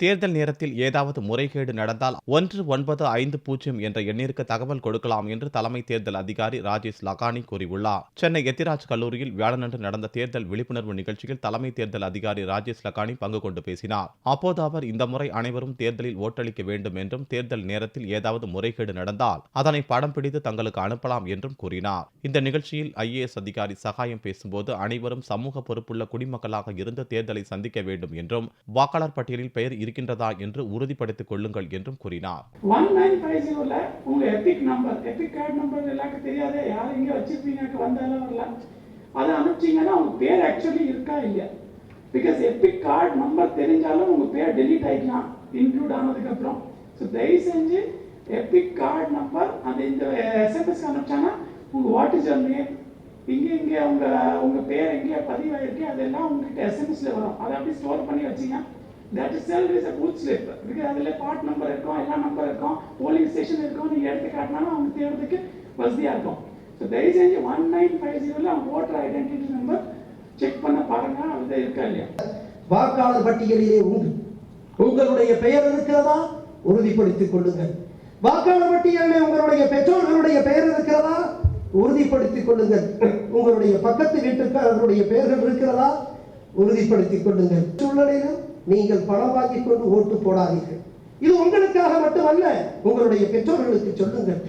தேர்தல் நேரத்தில் ஏதாவது முறைகேடு நடந்தால் 1950 என்ற எண்ணிற்கு தகவல் கொடுக்கலாம் என்று தலைமை தேர்தல் அதிகாரி ராஜேஷ் லக்கானி கூறியுள்ளார். சென்னை எத்திராஜ் கல்லூரியில் வியாழனன்று நடந்த தேர்தல் விழிப்புணர்வு நிகழ்ச்சியில் தலைமை தேர்தல் அதிகாரி ராஜேஷ் லக்கானி பங்கு கொண்டு பேசினார். அப்போது அவர் இந்த முறை அனைவரும் தேர்தலில் ஓட்டளிக்க வேண்டும் என்றும், தேர்தல் நேரத்தில் ஏதாவது முறைகேடு நடந்தால் அதனை படம் பிடித்து தங்களுக்கு அனுப்பலாம் என்றும் கூறினார். இந்த நிகழ்ச்சியில் IAS அதிகாரி சகாயம் பேசும்போது, அனைவரும் சமூக பொறுப்புள்ள குடிமக்களாக இருந்து தேர்தலை சந்திக்க வேண்டும் என்றும், வாக்காளர் பட்டியலில் பெயர் இருக்கின்றதா என்று உறுதிப்படுத்திக் கொள்ளுங்கள் என்றும் கூறினார். 1950ல உங்க எபிக் கார்டு நம்பர் எல்லாருக்கும் தெரியாதே, யார் இங்க வச்சிருப்பீங்க வந்தாலும் வரல, அதை அனுப்பிச்சீங்கன்னா உங்க பேர் ஆக்சுவலி இருக்கா இல்லையா? பிகாஸ் எபிக் கார்டு நம்பர் தெரிஞ்சாலும் உங்க பேர் டெலீட் ஆயிக்கலாம் இன்க்ளூட் ஆனதுக்கு அப்புறம். ஸோ தயவு செஞ்சு எபிக் கார்டு நம்பர் அந்த இந்த SMS அனுப்பிச்சாங்கன்னா உங்க வாட் இஸ் யுவர் நேம், இங்கே உங்க பேர் எங்கே பதிவாயிருக்கு அதெல்லாம் உங்ககிட்ட SMSல வரும். அதை அப்படி ஸ்டோர் பண்ணி வச்சிங்க. That itself is a booth slip. Because அதில் பார்ட் நம்பர் இருக்கும், எல்லா நம்பர் இருக்கும், போலிங் ஸ்டேஷன் இருக்கும், நீங்கள் எடுத்து காட்டினாலும் அவங்க தேடுறதுக்கு வசதியாக இருக்கும். ஸோ தயவு செஞ்சு 1950ல் அவங்க ஓட்டர் ஐடென்டிட்டி நம்பர் செக் பண்ண பாருங்க, அது இருக்கா இல்லையா. வாக்காளர் பட்டியலிலே உங்களுடைய பெயர் இருக்கிறதா உறுதிப்படுத்திக் கொள்ளுங்கள். வாக்காளர் பட்டியலிலே உங்களுடைய பெற்றோர்களுடைய பெயர் இருக்கிறதா உறுதிப்படுத்திக் கொள்ளுங்கள். உங்களுடைய பக்கத்து வீட்டுக்காரர்களுடைய பெயர்கள் இருக்கிறதா உறுதிப்படுத்திக் கொள்ளுங்கள். சூழ்நிலையிலும் நீங்கள் பணம் வாங்கிக் கொண்டு ஓட்டு போடாதீர்கள். இது உங்களுக்காக மட்டுமல்ல, உங்களுடைய பெற்றோர்களுக்கு சொல்லுங்கள்.